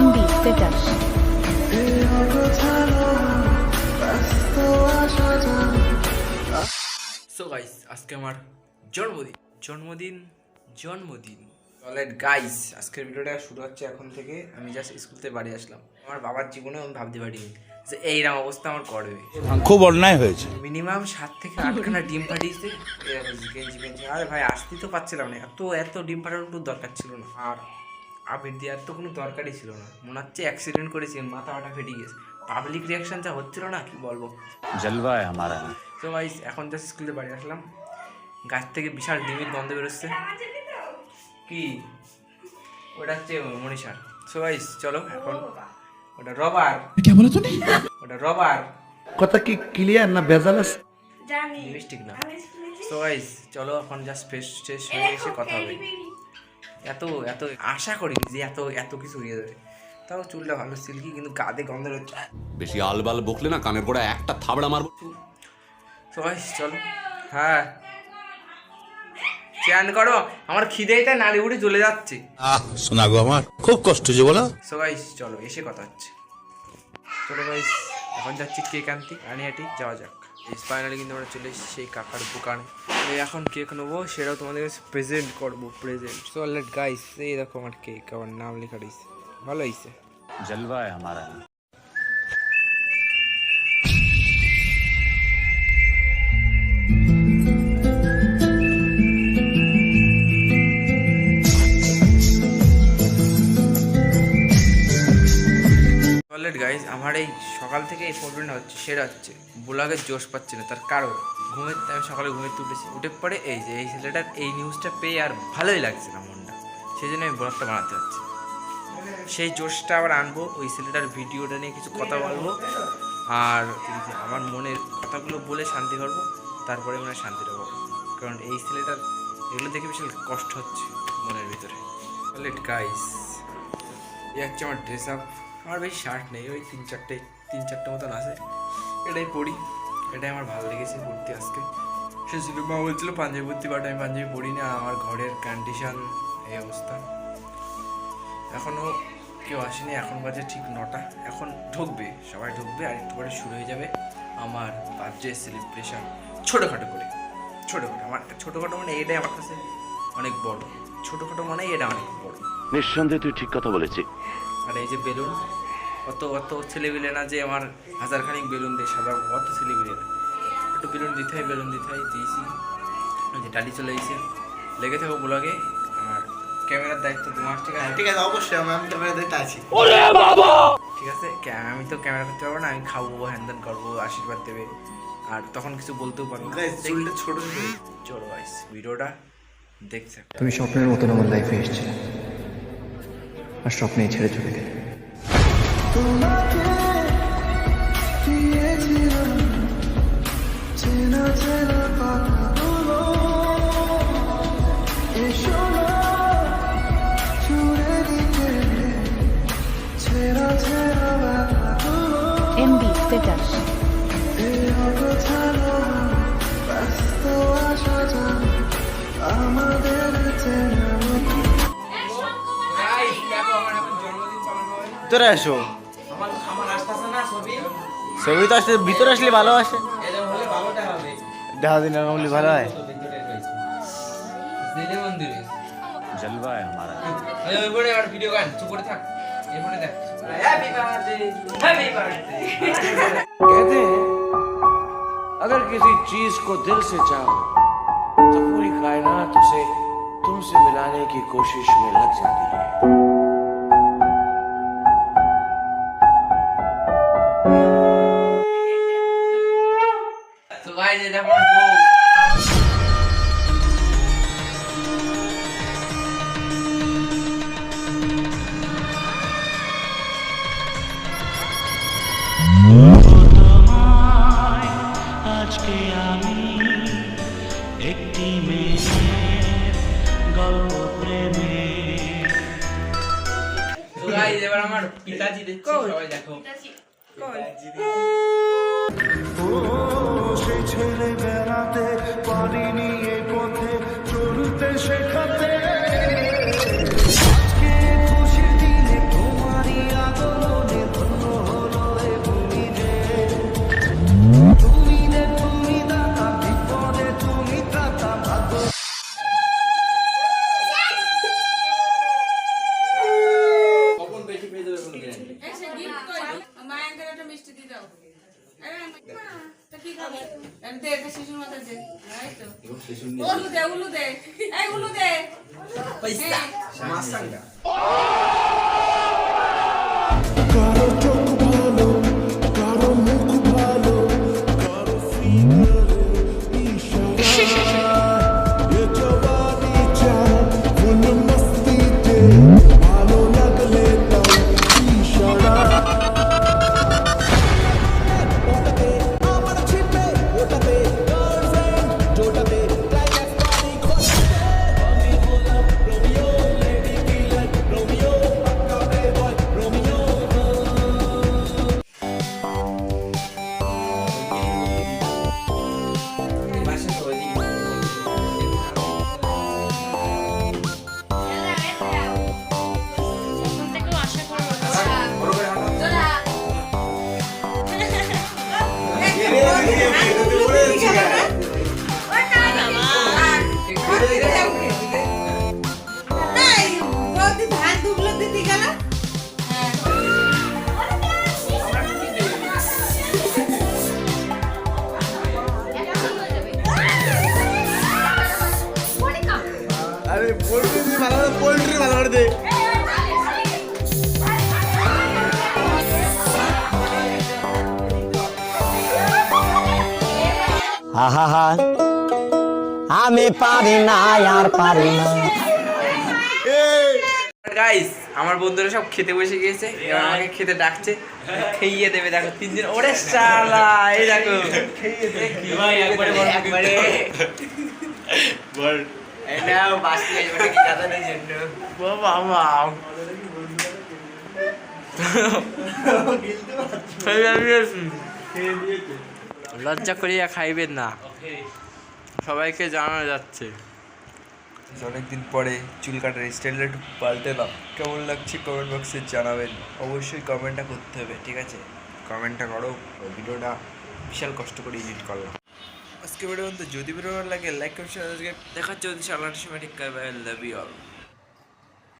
MB status. So guys আজকে আমার জন্মদিন অলরাইট গাইস আজকের ভিডিওটা শুরু হচ্ছে এখন থেকে। আমি জাস্ট স্কুল থেকে বাড়ি আসলাম। আমার বাবার জীবনে আমি ভাবতে পারিনি যে এইরকম অবস্থা আমার করবে। খুব অন্যায় হয়েছে। মিনিমাম 7 থেকে 8খানা ডিম ফাটিয়েছে। গেঞ্জি আরে ভাই আসতেই তো পাচ্ছিলাম না, এত ডিম ফাটানোর দরকার ছিল না। আর আবির দেওয়ার তো কোনো দরকারই ছিল না। মনে হচ্ছে অ্যাক্সিডেন্ট করেছি, মাথা ফেটে গেছে। পাবলিক রিয়াকশন যা হচ্ছিল না, কি বলবো। জলবা আমারা। তো গাইস এখন জাস্ট স্কুলে বাড়ি আসলাম। গাছ থেকে বিশাল ডিমের গন্ধ বেরোচ্ছে। কি ওটা হচ্ছে মনীষার। সো গাইস চলো এখন ওটা রবার। क्या बोला तूने? ওটা রবার কথা কি ক্লিয়ার না ভেজাল আছে? লিপস্টিক না। সো গাইস চলো এখন জাস্ট ফ্রেশ হয়ে এসে কথা হবে। এত আশা করিনি যে এত কিছু হয়ে যাবে। তাও চুলটা ভালো সিল্কি, কিন্তু গাদে গন্ধ হচ্ছে। বেশি আলবাল বকলে না কানের গোড়া একটা থাবড়া মারবো। সো গাইস চলো। হ্যাঁ চ্যান করো, আমার খিদেটা নাড়ি উড়ে চলে যাচ্ছে। শোনা গো আমার খুব কষ্ট যে বলো। সো গাইস চলো এসে কথা হচ্ছে। চলো গাইস এখন যাচ্ছি কেক আনতে, রানিহাটি যাওয়া যাক। ফাইনালি কিন্তু আমরা চলে এসেছি সেই কাকার দোকানে। এখন কেক নেবো, সেটাও তোমাদের কাছে প্রেজেন্ট করবো। সো লেট গাইস এই দেখো আমার কেক, আমার নাম লেখা রয়েছে, ভালো হয়েছে। জলবা আমারা। গাইজ আমার এই সকাল থেকে এই প্রবলেমটা হচ্ছে, সেটা হচ্ছে ব্লগের জোশ পাচ্ছি না। তার কারণ আমি সকালে ঘুমেতে উঠে পরে এই যে এই ছেলেটার এই নিউজটা পেয়ে আর ভালোই লাগছে না মনটা, সেই জন্য আমি ব্লগটা বানাতে হচ্ছে। সেই জোশটা আবার আনবো, ওই ছেলেটার ভিডিওটা নিয়ে কিছু কথা বলবো, আর আমার মনের কথাগুলো বলে শান্তি করবো, তারপরে মনে শান্তিটা পাবো। কারণ এই ছেলেটার এগুলো দেখে বিশাল কষ্ট হচ্ছে মনের ভিতরে। লেট গাইস এই হচ্ছে আমার ড্রেস আপ। আমার বেশি শার্ট নেই, ওই তিন চারটে মতন আছে। এটাই পরি, এটাই আমার ভালো লেগেছে পরতে আজকে। সে ছিল মা বলছিল পাঞ্জাবি পরতে, বাট আমি পাঞ্জাবি পরিনি। আর আমার ঘরের কন্ডিশন এই অবস্থা। এখনও কেউ আসেনি, এখন বাজে ঠিক 9টা। এখন ঢুকবে, সবাই ঢুকবে, আর একটু পরে শুরু হয়ে যাবে আমার বার্থডে সেলিব্রেশন। ছোটোখাটো আমার ছোটোখাটো মানে এটাই আমার কাছে অনেক বড়। ছোটোখাটো মানে এটা অনেক বড়। নিঃসন্দেহে তুই ঠিক কথা বলেছিস। আর এই যে বেলুন, অত ছেলেবিলে না যে আমার 1000 খানিক বেলুন দিয়ে সাদা, অত ছেলেবিলে না। একটু বেলুন দিতে হয় দিয়েছি। যে ডালি চলে এসেছে, লেগে থাকো ব্লগে। আর ক্যামেরার দায়িত্ব তোমার। ঠিক আছে? ঠিক আছে, অবশ্যই আমি ক্যামেরা দেখতে আছি। ঠিক আছে, আমি তো ক্যামেরা করতে পারবো না, আমি খাবো, হ্যান্ডেল করবো, আশীর্বাদ দেবে, আর তখন কিছু বলতেও পারবো না। ছোট চলো গাইস ভিডিওটা দেখতে। তুমি স্বপ্নের মতন আমার লাইফে এসেছিলে, আর স্বপ্নেই ছেড়ে চলে গেলে। MB status. ভিতরে আসো। ছবি তো আসলে ভিতরে আসলে ভালো আসে। দেখা দিন ভালো হয়। জলবা আমারা। ভিডিও গান চুপ করে থাক, এরপরে দেখ। कहते हैं अगर किसी चीज को दिल से चाहो तो पूरी कायनात उसे तुमसे मिलाने की कोशिश में लग जाती है। তো গাইস এটা আমার বউ। আজকে আমি একটি মেয়ের গল্প প্রেমে গাইস এবার আমার পিতাজি দিচ্ছে সবাই দেখো আমি পারি না আর পারি না। গাইস আমার বন্ধুরা সব খেতে বসে গিয়েছে, এবার আমাকে খেতে ডাকছে, খেয়ে দেবে। দেখো তিনজন, ওরে শালা এই দেখো ভাই একবারে একবারে বল এটাও বাসি আছে বলে কি জানার জন্য বাবা মা লজ্জা করিয়া খাইবেন না, সবাইকে জানানো যাচ্ছে। অনেকদিন পরে চুল কাটার স্টাইলটা একটু পাল্টালাম, কেমন লাগছে কমেন্ট বক্সে জানাবেন। অবশ্যই কমেন্টটা করতে হবে, ঠিক আছে? কমেন্টটা করো। ভিডিওটা বিশাল কষ্ট করে এডিট করলাম। আজকে ভিডিও যদি ভিডিও ভালো লাগে লাইক করুন, দেখা হচ্ছে যদি সালার সময় ঠিক করবে। Love you all.